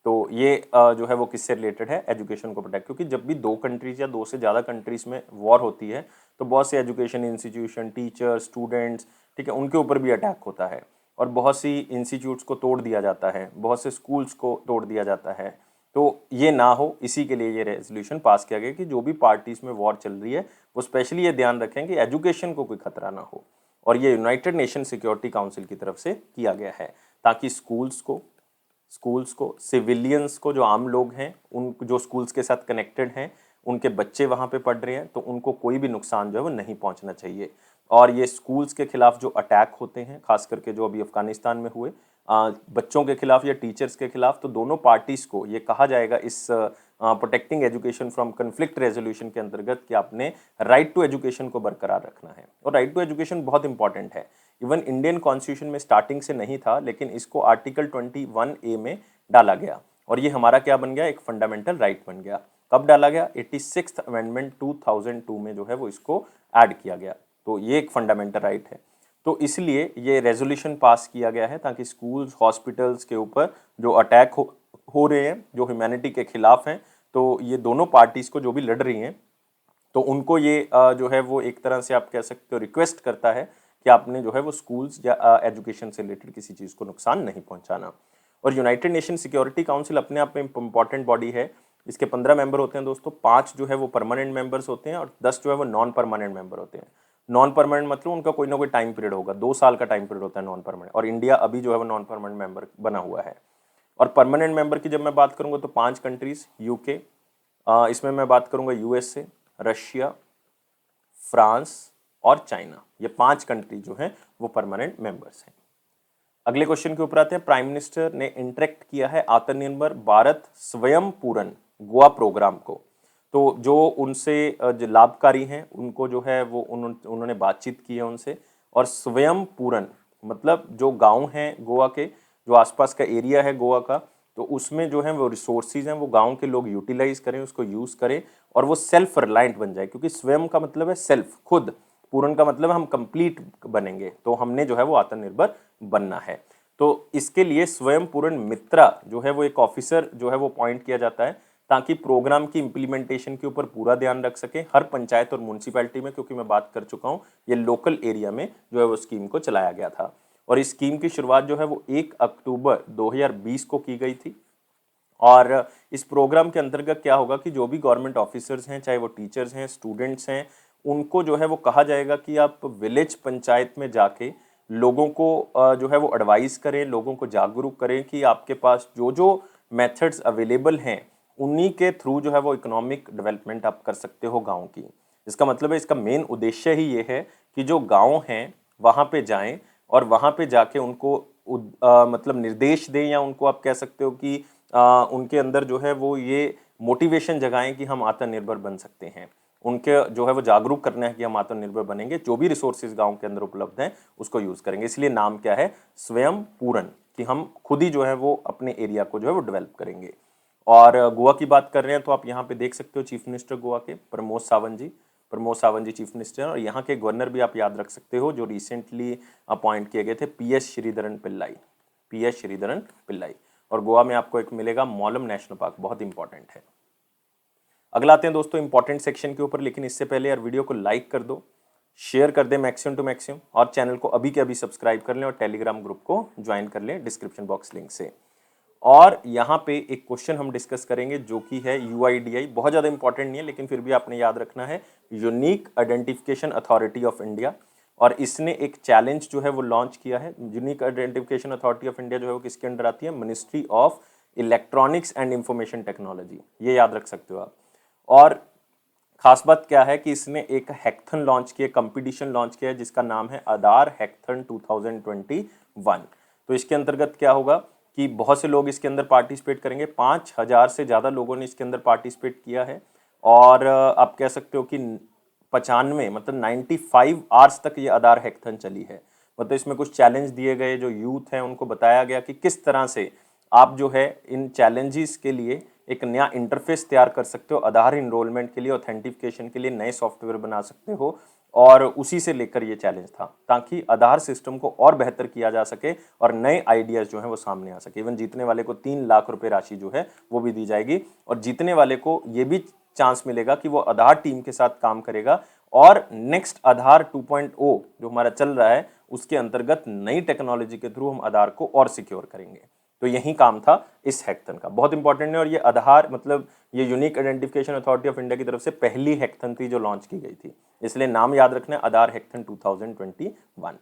तो ये जो है वो किससे रिलेटेड है, एजुकेशन को प्रोटेक्ट, क्योंकि जब भी दो कंट्रीज या दो से ज़्यादा कंट्रीज में वॉर होती है तो बहुत से एजुकेशन इंस्टीट्यूशन, टीचर, स्टूडेंट्स, ठीक है, उनके ऊपर भी अटैक होता है और बहुत सी इंस्टीट्यूट्स को तोड़ दिया जाता है, बहुत से स्कूल्स को तोड़ दिया जाता है। तो ये ना हो, इसी के लिए ये रेजोल्यूशन पास किया गया कि जो भी पार्टीज में वॉर चल रही है वो स्पेशली ये ध्यान रखें कि एजुकेशन को कोई खतरा ना हो। और ये यूनाइटेड नेशन सिक्योरिटी काउंसिल की तरफ से किया गया है ताकि स्कूल्स को सिविलियंस को, जो आम लोग हैं, उन जो स्कूल्स के साथ कनेक्टेड हैं, उनके बच्चे वहाँ पे पढ़ रहे हैं तो उनको कोई भी नुकसान जो है वो नहीं पहुँचना चाहिए। और ये स्कूल्स के खिलाफ जो अटैक होते हैं, खास करके जो अभी अफगानिस्तान में हुए बच्चों के खिलाफ या टीचर्स के खिलाफ, तो दोनों पार्टीज को ये कहा जाएगा इस protecting education from conflict resolution के अंतर्गत कि आपने राइट टू एजुकेशन को बरकरार रखना है। और राइट टू एजुकेशन बहुत इंपॉर्टेंट है, इवन इंडियन कॉन्स्टिट्यूशन में स्टार्टिंग से नहीं था, लेकिन इसको आर्टिकल 21A में डाला गया और ये हमारा क्या बन गया, एक फंडामेंटल राइट बन गया। कब डाला गया, 86th अमेंडमेंट 2002 में जो है वो इसको ऐड किया गया। तो ये एक फंडामेंटल राइट है, तो इसलिए ये रेजोल्यूशन पास किया गया है ताकि स्कूल्स, हॉस्पिटल्स के ऊपर जो अटैक हो रहे हैं, जो ह्यूमैनिटी के खिलाफ हैं, तो ये दोनों पार्टीज को जो भी लड़ रही हैं, तो उनको ये जो है वो एक तरह से आप कह सकते हो रिक्वेस्ट करता है कि आपने जो है वो स्कूल्स या एजुकेशन से रिलेटेड किसी चीज़ को नुकसान नहीं पहुंचाना। और यूनाइटेड नेशन सिक्योरिटी काउंसिल अपने आप में इंपॉर्टेंट बॉडी है। इसके 15 मेंबर होते हैं दोस्तों, 5 जो है वो परमानेंट मेंबर्स होते हैं और 10 जो है वो नॉन परमानेंट मेंबर होते हैं। नॉन परमानेंट मतलब उनका कोई ना कोई टाइम पीरियड होगा, 2 साल का टाइम पीरियड होता है नॉन परमानेंट, और इंडिया अभी जो है वो नॉन परमानेंट मेंबर बना हुआ है। और परमानेंट मेंबर की जब मैं बात करूंगा तो 5 कंट्रीज, यूके, इसमें मैं बात करूंगा यूएसए, रशिया, फ्रांस और चाइना, ये 5 कंट्री जो हैं वो परमानेंट मेंबर्स हैं। अगले क्वेश्चन के ऊपर आते हैं, प्राइम मिनिस्टर ने इंटरेक्ट किया है आत्मनिर्भर भारत स्वयं पूर्ण गोवा प्रोग्राम को। तो जो उनसे जो लाभकारी हैं उनको जो है वो उन्होंने बातचीत की है उनसे। और स्वयं पूरण मतलब जो गांव हैं गोवा के, जो आसपास का एरिया है गोवा का, तो उसमें जो है वो रिसोर्सेज हैं वो गांव के लोग यूटिलाइज करें, उसको यूज़ करें और वो सेल्फ रिलायंट बन जाए। क्योंकि स्वयं का मतलब है सेल्फ, खुद। पूर्ण का मतलब हम कंप्लीट बनेंगे, तो हमने जो है वो आत्मनिर्भर बनना है। तो इसके लिए स्वयं पूर्ण मित्रा जो है वो एक ऑफिसर जो है वो अपॉइंट किया जाता है, ताकि प्रोग्राम की इम्प्लीमेंटेशन के ऊपर पूरा ध्यान रख सके हर पंचायत और म्यूनसिपैलिटी में। क्योंकि मैं बात कर चुका हूँ ये लोकल एरिया में जो है वो स्कीम को चलाया गया था। और इस स्कीम की शुरुआत जो है वो 1 अक्टूबर 2020 को की गई थी। और इस प्रोग्राम के अंतर्गत क्या होगा कि जो भी गवर्नमेंट ऑफिसर्स हैं, चाहे वो टीचर्स हैं, स्टूडेंट्स हैं, उनको जो है वो कहा जाएगा कि आप विलेज पंचायत में जाके लोगों को जो है वो एडवाइस करें, लोगों को जागरूक करें कि आपके पास जो जो मेथड्स अवेलेबल हैं उन्हीं के थ्रू जो है वो इकोनॉमिक डेवलपमेंट आप कर सकते हो गाँव की। इसका मतलब है, इसका मेन उद्देश्य ही ये है कि जो गाँव हैं वहाँ पे जाएं और वहाँ पे जाके उनको मतलब निर्देश दें, या उनको आप कह सकते हो कि उनके अंदर जो है वो ये मोटिवेशन जगाएं कि हम आत्मनिर्भर बन सकते हैं। उनके जो है वो जागरूक करना है कि हम आत्मनिर्भर बनेंगे, जो भी रिसोर्सेज गांव के अंदर उपलब्ध हैं उसको यूज करेंगे। इसलिए नाम क्या है, स्वयं पूरण, कि हम खुद ही जो है वो अपने एरिया को जो है वो डेवलप करेंगे। और गोवा की बात कर रहे हैं तो आप यहाँ पे देख सकते हो चीफ मिनिस्टर गोवा के प्रमोद सावंत जी चीफ मिनिस्टर हैं। और यहाँ के गवर्नर भी आप याद रख सकते हो जो रिसेंटली अपॉइंट किए गए थे, पीएस श्रीधरन पिल्लाई। और गोवा में आपको एक मिलेगा मौलम नेशनल पार्क, बहुत इंपॉर्टेंट है। अगला आते हैं दोस्तों इंपॉर्टेंट सेक्शन के ऊपर, लेकिन इससे पहले यार वीडियो को लाइक कर दो, शेयर कर दे मैक्सिमम टू मैक्सिमम, और चैनल को अभी के अभी सब्सक्राइब कर लें और टेलीग्राम ग्रुप को ज्वाइन कर लें डिस्क्रिप्शन बॉक्स लिंक से। और यहाँ पे एक क्वेश्चन हम डिस्कस करेंगे जो कि है यूआईडीआई। बहुत ज़्यादा इंपॉर्टेंट नहीं है लेकिन फिर भी आपने याद रखना है, unique identification authority of India. और इसने एक चैलेंज जो है वो लॉन्च किया है। Unique identification authority of India जो है वो किसके अंडर आती है, ministry of electronics and information technology, ये याद रख सकते हो आप। और खास बात क्या है कि इसने एक हैकथन लॉन्च किया, कंपटीशन लॉन्च किया है जिसका नाम है आधार हैकथन 2021। तो इसके अंतर्गत क्या होगा कि बहुत से लोग इसके अंदर पार्टिसिपेट करेंगे, 5000 से ज़्यादा लोगों ने इसके अंदर पार्टिसिपेट किया है। और आप कह सकते हो कि 95 मतलब 95 आवर्स तक ये आधार हैकथन चली है। मतलब इसमें कुछ चैलेंज दिए गए, जो यूथ हैं उनको बताया गया कि किस तरह से आप जो है इन चैलेंजेस के लिए एक नया इंटरफेस तैयार कर सकते हो, आधार इनरोलमेंट के लिए, ऑथेंटिफिकेशन के लिए नए सॉफ्टवेयर बना सकते हो। और उसी से लेकर ये चैलेंज था ताकि आधार सिस्टम को और बेहतर किया जा सके और नए आइडियाज जो हैं वो सामने आ सके। इवन जीतने वाले को 3 लाख रुपए राशि जो है वो भी दी जाएगी, और जीतने वाले को ये भी चांस मिलेगा कि वो आधार टीम के साथ काम करेगा और नेक्स्ट आधार 2.0 जो हमारा चल रहा है उसके अंतर्गत नई टेक्नोलॉजी के थ्रू हम आधार को और सिक्योर करेंगे। तो यही काम था इस हैकथन का, बहुत इंपॉर्टेंट है। और ये आधार मतलब ये unique identification authority of India की तरफ से पहली हैकथन थी जो लॉन्च की गई थी, इसलिए नाम याद रखना है आधार हैकथन 2021।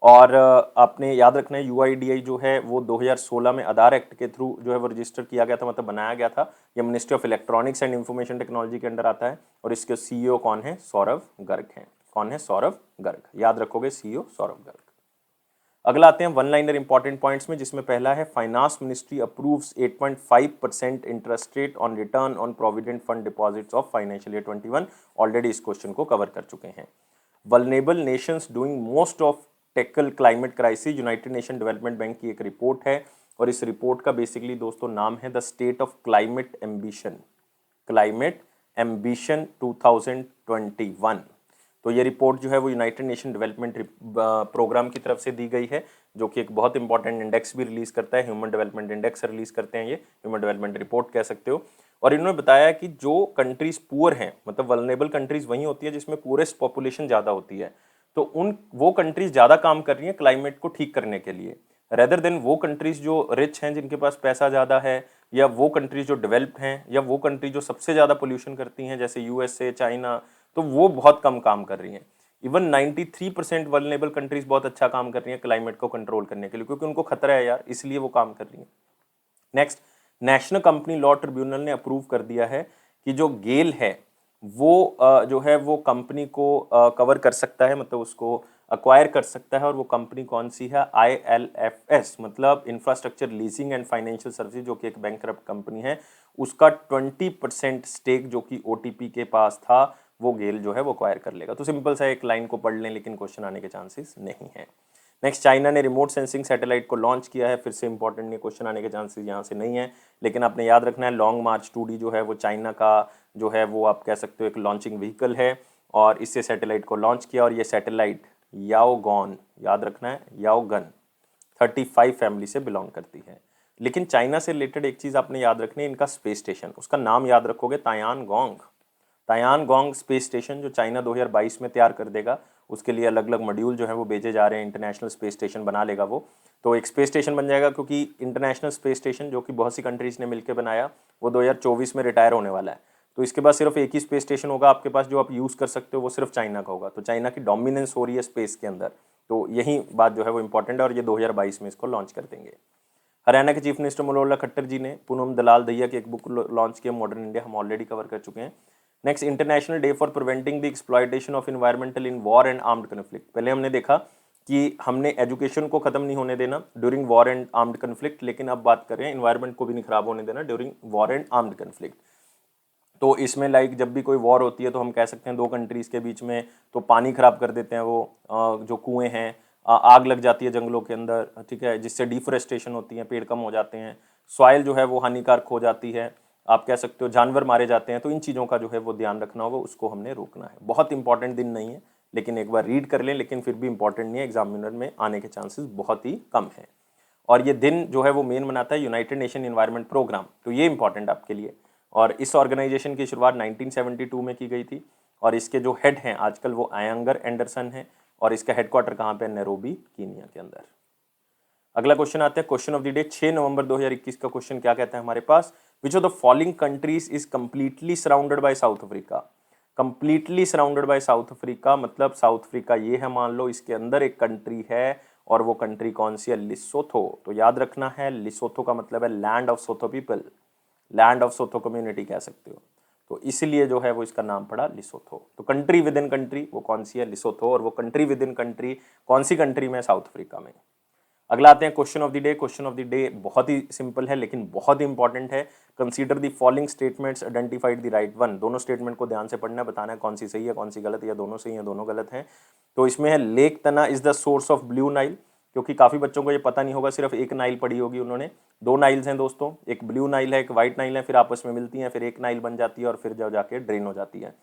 और आपने याद रखना है यूआईडीआई जो है वो 2016 में आधार एक्ट के थ्रू जो है वो रजिस्टर किया गया था, मतलब बनाया गया था। ये ministry of electronics and information technology के अंडर आता है। और इसके सीईओ कौन है, सौरभ गर्ग हैं। कौन है, सौरभ गर्ग, याद रखोगे सीईओ सौरभ गर्ग। अगला आते हैं वन लाइनर इंपॉर्टेंट पॉइंट्स में, जिसमें पहला है finance ministry approves 8.5% interest rate on return on provident fund deposits of financial year 21। Already इस क्वेश्चन को कवर कर चुके हैं। Vulnerable Nations doing most of tackle climate crisis, United nation development bank की एक रिपोर्ट है। और इस रिपोर्ट का बेसिकली दोस्तों नाम है the state of climate ambition, climate ambition 2021। तो ये रिपोर्ट जो है वो यूनाइटेड नेशन डेवलपमेंट प्रोग्राम की तरफ से दी गई है, जो कि एक बहुत इंपॉर्टेंट इंडेक्स भी रिलीज करता है, ह्यूमन डेवलपमेंट इंडेक्स रिलीज करते हैं, ये ह्यूमन डेवलपमेंट रिपोर्ट कह सकते हो। और इन्होंने बताया कि जो कंट्रीज पुअर हैं, मतलब वल्नरेबल कंट्रीज वही होती है जिसमें पूरेस्ट पॉपुलेशन ज़्यादा होती है, तो वो कंट्रीज ज़्यादा काम कर रही हैं क्लाइमेट को ठीक करने के लिए, रेदर देन वो कंट्रीज जो रिच हैं, जिनके पास पैसा ज़्यादा है, या वो कंट्रीज जो डेवलप्ड हैं, या वो कंट्रीज जो सबसे ज़्यादा पोल्यूशन करती हैं जैसे यूएसए, चाइना, तो वो बहुत कम काम कर रही हैं। इवन 93% वल्नरेबल कंट्रीज बहुत अच्छा काम कर रही हैं क्लाइमेट को कंट्रोल करने के लिए, क्योंकि उनको खतरा है यार, इसलिए वो काम कर रही हैं। Next, national company law tribunal ने अप्रूव कर दिया है कि जो गेल है वो जो है वो कंपनी को कवर कर सकता है, मतलब उसको अक्वायर कर सकता है। और वो कंपनी कौन सी है, ILFS मतलब infrastructure leasing and financial services, जो कि एक बैंकरप्ट कंपनी है। उसका 20% स्टेक जो कि ओटीपी के पास था वो गेल जो है वो एक्वायर कर लेगा। तो सिंपल सा एक लाइन को पढ़ लें, लेकिन क्वेश्चन आने के चांसेस नहीं है। नेक्स्ट, चाइना ने रिमोट सेंसिंग सैटेलाइट को लॉन्च किया है। फिर से इंपॉर्टेंट नहीं, क्वेश्चन आने के चांसेस यहाँ से नहीं है, लेकिन आपने याद रखना है लॉन्ग मार्च 2D जो है वो चाइना का जो है वो आप कह सकते हो एक लॉन्चिंग व्हीकल है, और इससे सैटेलाइट को लॉन्च किया। और ये सैटेलाइट याओगॉन, याद रखना है याओगन 35 फैमिली से बिलोंग करती है। लेकिन चाइना से रिलेटेड एक चीज़ आपने याद रखनी है, इनका स्पेस स्टेशन, उसका नाम याद रखोगे तायानगोंग। तायानगोंग स्पेस स्टेशन जो चाइना 2022 में तैयार कर देगा, उसके लिए अलग अलग मॉड्यूल जो है वो भेजे जा रहे हैं, इंटरनेशनल स्पेस स्टेशन बना लेगा वो। तो एक स्पेस स्टेशन बन जाएगा, क्योंकि इंटरनेशनल स्पेस स्टेशन जो कि बहुत सी कंट्रीज ने मिलकर बनाया वो 2024 में रिटायर होने वाला है। तो इसके बाद सिर्फ एक ही स्पेस स्टेशन होगा आपके पास जो आप यूज़ कर सकते हो, वो सिर्फ चाइना का होगा। तो चाइना की डोमिनेंस हो रही है स्पेस के अंदर, तो यही बात जो है वो इंपॉर्टेंट है, और ये 2022 में इसको लॉन्च कर देंगे। हरियाणा के चीफ मिनिस्टर मनोहर खट्टर जी ने पूनम दलाल दहिया की एक बुक लॉन्च किया, मॉडर्न इंडिया, हम ऑलरेडी कवर कर चुके हैं। Next, international day for preventing the exploitation of environmental in war and armed conflict. पहले हमने देखा कि हमने एजुकेशन को खत्म नहीं होने देना during war and armed conflict, लेकिन अब बात करें एनवायरमेंट को भी नहीं खराब होने देना during war and armed conflict. तो इसमें लाइक जब भी कोई वॉर होती है तो हम कह सकते हैं दो कंट्रीज के बीच में, तो पानी खराब कर देते हैं वो जो कुएं हैं, आग लग जाती है जंगलों के अंदर, ठीक है, जिससे डिफोरेस्टेशन होती है, पेड़ कम हो जाते हैं, सॉइल जो है वो हानिकारक हो जाती है, आप कह सकते हो जानवर मारे जाते हैं। तो इन चीज़ों का जो है वो ध्यान रखना होगा, उसको हमने रोकना है। बहुत इंपॉर्टेंट दिन नहीं है, लेकिन एक बार रीड कर लें, लेकिन फिर भी इंपॉर्टेंट नहीं है, एग्जामिनर में आने के चांसेस बहुत ही कम है। और ये दिन जो है वो मेन मनाता है यूनाइटेड नेशन एनवायरनमेंट प्रोग्राम, तो ये इंपॉर्टेंट आपके लिए। और इस ऑर्गेनाइजेशन की शुरुआत 1972 में की गई थी, और इसके जो हेड हैं आजकल वो आयंगर एंडरसन हैं, और इसका हेडक्वार्टर कहाँ पे, नैरोबी कीनिया के अंदर। अगला क्वेश्चन आता है क्वेश्चन ऑफ द डे 6 नवंबर 2021 का क्वेश्चन क्या कहता है हमारे पास, which of the following countries is completely surrounded by South Africa. Completely surrounded by South Africa मतलब साउथ अफ्रीका ये है, मान लो इसके अंदर एक कंट्री है, और वो कंट्री कौन सी है, लिसोथो। तो याद रखना है लिसोथो का मतलब है land of Sotho people, land of Sotho community कह सकते हो। तो इसलिए जो है वो इसका नाम पड़ा लिसोथो। तो कंट्री विद इन कंट्री वो कौन सी है, लिसोथो, और वो कंट्री विद इन कंट्री कौन सी कंट्री में, साउथ अफ्रीका में। अगला आते हैं question of the day. Question of the day बहुत ही सिंपल है, लेकिन बहुत ही इंपॉर्टेंट है। Consider the following statements, identified the right one. दोनों स्टेटमेंट को ध्यान से पढ़ना है, बताना है कौन सी सही है कौन सी गलत है, या दोनों सही है दोनों गलत है। तो इसमें है लेक तना is the source of blue Nile, क्योंकि काफ़ी बच्चों को ये पता नहीं होगा, सिर्फ एक नाइल पढ़ी होगी उन्होंने। दो नाइल्स हैं दोस्तों, एक ब्लू नाइल है एक वाइट नाइल है, फिर आपस में मिलती हैं, फिर एक नाइल बन जाती है, और फिर जब जाके ड्रेन हो जाती है।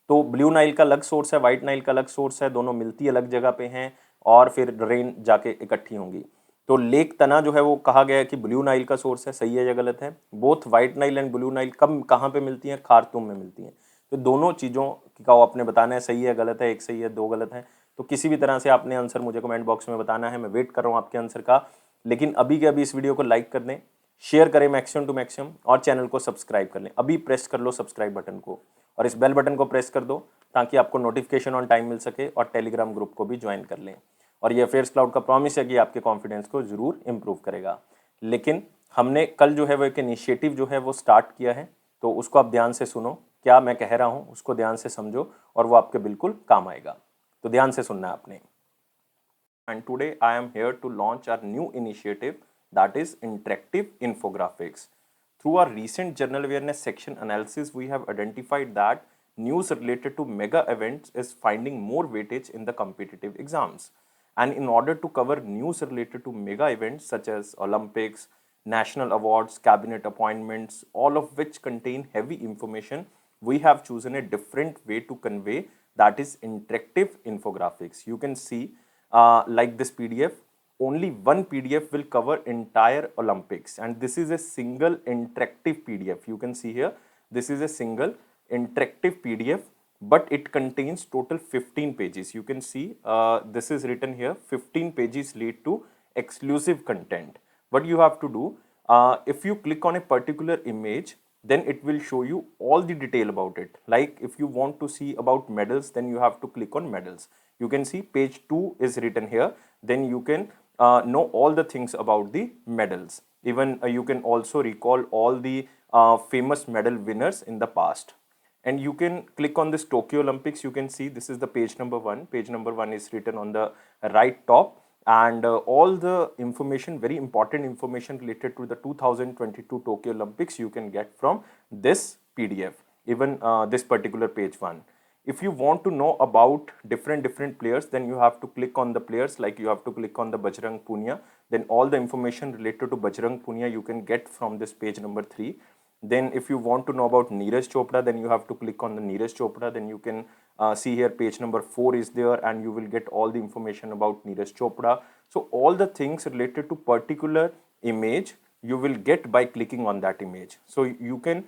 तो ब्लू नाइल का अलग सोर्स है, वाइट नाइल का अलग सोर्स है, दोनों मिलती अलग जगह पे हैं, और फिर ड्रेन जाके इकट्ठी होंगी। तो लेक तना जो है वो कहा गया है कि ब्लू नाइल का सोर्स है, सही है या गलत है। Both white Nile and blue Nile कब कहाँ पे मिलती हैं, खार्तूम में मिलती हैं। तो दोनों चीज़ों का आपने बताना है सही है गलत है, एक सही है दो गलत है। तो किसी भी तरह से आपने आंसर मुझे कमेंट बॉक्स में बताना है, मैं वेट कर रहा हूँ आपके आंसर का। लेकिन अभी के अभी इस वीडियो को लाइक कर दें, शेयर करें मैक्सिमम टू मैक्सिमम, और चैनल को सब्सक्राइब कर लें। अभी प्रेस कर लो सब्सक्राइब बटन को, और इस बेल बटन को प्रेस कर दो, ताकि आपको नोटिफिकेशन ऑन टाइम मिल सके, और टेलीग्राम ग्रुप को भी ज्वाइन कर लें। और ये अफेयर्स क्लाउड का प्रॉमिस है कि आपके कॉन्फिडेंस को जरूर इंप्रूव करेगा। लेकिन हमने कल जो है वो एक इनिशिएटिव जो है वो स्टार्ट किया है, तो उसको आप ध्यान से सुनो, क्या मैं कह रहा हूँ उसको ध्यान से समझो, और वो आपके बिल्कुल काम आएगा। तो ध्यान से सुनना है आपने। And today I am here to launch our new initiative, that is interactive infographics. Through our recent general awareness section analysis, we have identified that news related to mega events is finding more weightage in the competitive exams. And in order to cover news related to mega events such as Olympics, national awards, cabinet appointments, all of which contain heavy information, we have chosen a different way to convey, that is interactive infographics. You can see like this PDF, only one PDF will cover entire Olympics, and this is a single interactive PDF. You can see here, this is a single interactive PDF, but it contains total 15 pages. You can see this is written here, 15 pages lead to exclusive content. What you have to do, if you click on a particular image, then it will show you all the detail about it. Like if you want to see about medals, then you have to click on medals. You can see page 2 is written here, then you can know all the things about the medals. Even you can also recall all the famous medal winners in the past. And you can click on this Tokyo Olympics. You can see this is the page number 1. Page number 1 is written on the right top, and all the information, very important information related to the 2022 Tokyo Olympics you can get from this PDF, even this particular page 1. If you want to know about different players, then you have to click on the players, like you have to click on the Bajrang Punia. Then all the information related to Bajrang Punia you can get from this page number 3. Then if you want to know about Neeraj Chopra, then you have to click on the Neeraj Chopra. Then you can see here page number 4 is there, and you will get all the information about Neeraj Chopra. So all the things related to particular image you will get by clicking on that image. So you can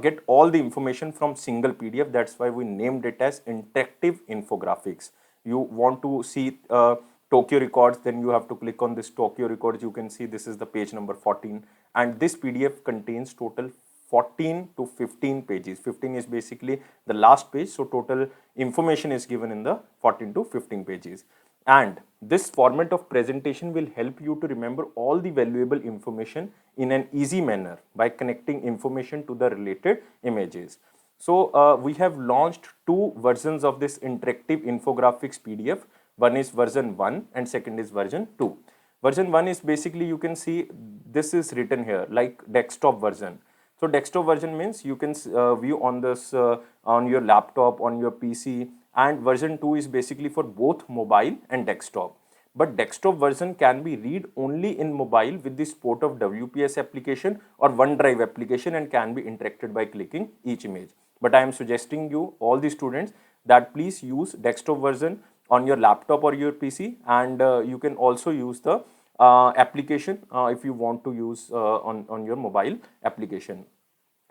get all the information from single PDF. That's why we named it as interactive infographics. You want to see Tokyo records, then you have to click on this Tokyo records. You can see this is the page number 14, and this PDF contains total 14 to 15 pages. 15 is basically the last page, so total information is given in the 14 to 15 pages. And this format of presentation will help you to remember all the valuable information in an easy manner by connecting information to the related images. So we have launched 2 versions of this interactive infographics PDF. One is version 1 and second is version 2. Version 1 is basically, you can see this is written here like desktop version. So desktop version means you can view on this on your laptop, on your PC, and version 2 is basically for both mobile and desktop. But desktop version can be read only in mobile with the support of WPS application or OneDrive application, and can be interacted by clicking each image. But I am suggesting you, all the students, that please use desktop version on your laptop or your PC, and you can also use the application if you want to use on your mobile application.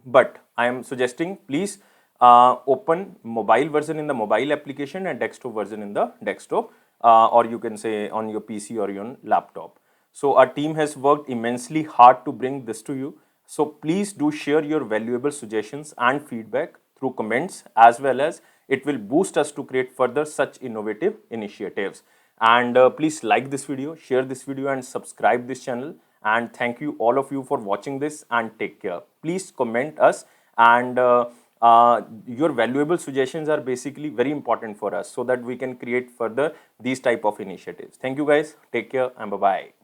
But I am suggesting please open mobile version in the mobile application and desktop version in the desktop, or you can say on your PC or your laptop. So our team has worked immensely hard to bring this to you. So please do share your valuable suggestions and feedback through comments, as well as it will boost us to create further such innovative initiatives. And please like this video, share this video, and subscribe this channel. And thank you all of you for watching this, and take care. Please comment us, and your valuable suggestions are basically very important for us, so that we can create further these type of initiatives. Thank you guys, take care, and bye bye.